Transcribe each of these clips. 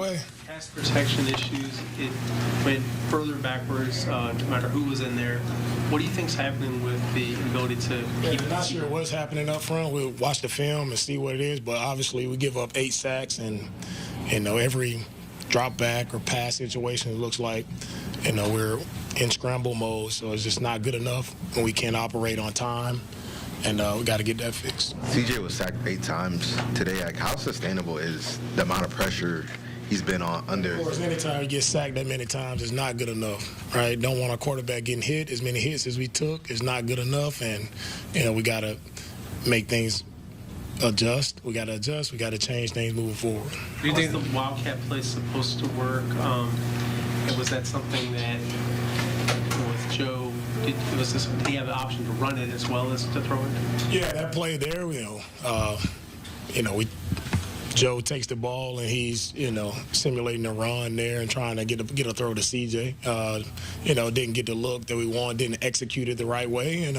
play. Pass protection issues, it went further backwards, no matter who was in there. What do you think's happening with the ability to keep it? Not sure what's happening up front. We'll watch the film and see what it is, but obviously we give up 8 sacks, and every drop back or pass situation, it looks like we're in scramble mode, so it's just not good enough when we can't operate on time, and we got to get that fixed. CJ was sacked 8 times today. Like, how sustainable is the amount of pressure he's been under? Of course, anytime you get sacked that many times is not good enough, right? Don't want our quarterback getting hit as many hits as we took. It's not good enough, and we got to make things adjust. We got to adjust. We got to change things moving forward. Do you think the Wildcat play is supposed to work? Was that something that with Joe, did he have the option to run it as well as to throw it? Yeah, that play there, Joe takes the ball and he's, simulating a run there and trying to get a throw to CJ. Didn't get the look that we want, didn't execute it the right way,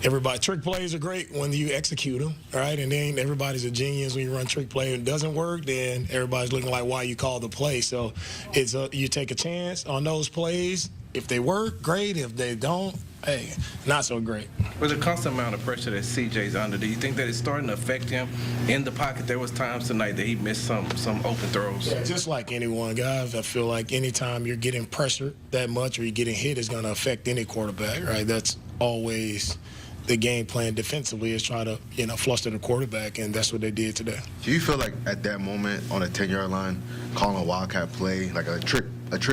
Everybody, trick plays are great when you execute them, right? And then everybody's a genius when you run trick play and it doesn't work, then everybody's looking like why you call the play. So it's you take a chance on those plays. If they work, great. If they don't, hey, not so great. With the constant amount of pressure that CJ's under, do you think that it's starting to affect him in the pocket? There was times tonight that he missed some open throws. Yeah, just like anyone, guys. I feel like anytime you're getting pressured that much or you're getting hit, it's going to affect any quarterback, right? That's always the game plan defensively, is try to, fluster the quarterback, and that's what they did today. Do you feel like at that moment on a 10-yard line, calling a Wildcat play, like a trick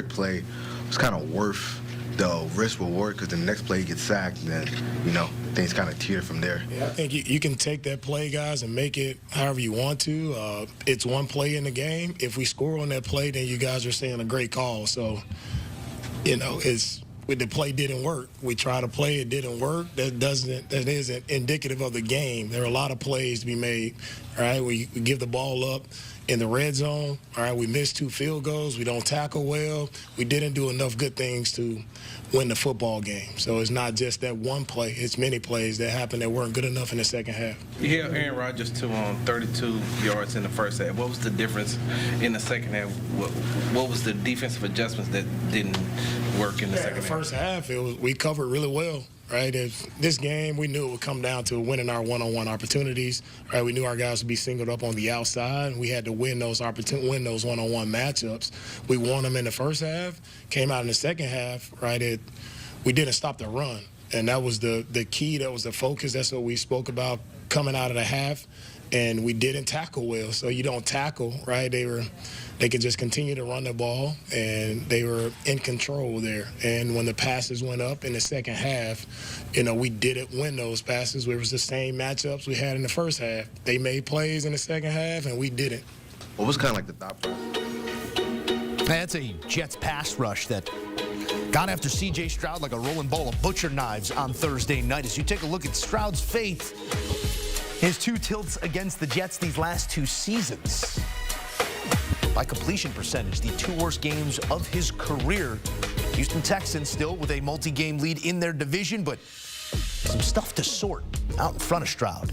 play, was kind of worth the risk reward, because the next play he gets sacked, and then, things kind of teeter from there? Yeah, I think you can take that play, guys, and make it however you want to. It's one play in the game. If we score on that play, then you guys are saying a great call. So, the play didn't work. We tried to play, it didn't work. That isn't indicative of the game. There are a lot of plays to be made. All right, we give the ball up in the red zone. All right, we missed 2 field goals. We don't tackle well. We didn't do enough good things to win the football game. So it's not just that one play. It's many plays that happened that weren't good enough in the second half. You held Aaron Rodgers to 32 yards in the first half. What was the difference in the second half? What was the defensive adjustments that didn't work in the second half? The first half, we covered really well. Right, this game, we knew it would come down to winning our one-on-one opportunities. Right, we knew our guys would be singled up on the outside. We had to win those one-on-one matchups. We won them in the first half. Came out in the second half. Right, we didn't stop the run, and that was the key. That was the focus. That's what we spoke about coming out of the half. And we didn't tackle well. So you don't tackle, right? They could just continue to run the ball, and they were in control there. And when the passes went up in the second half, we didn't win those passes. It was the same matchups we had in the first half. They made plays in the second half, and we didn't. What was kind of like the thought process? That's a Jets pass rush that got after C.J. Stroud like a rolling ball of butcher knives on Thursday night. As you take a look at Stroud's fate, his 2 tilts against the Jets these last 2 seasons. By completion percentage, the 2 worst games of his career. Houston Texans still with a multi-game lead in their division, but some stuff to sort out in front of Stroud.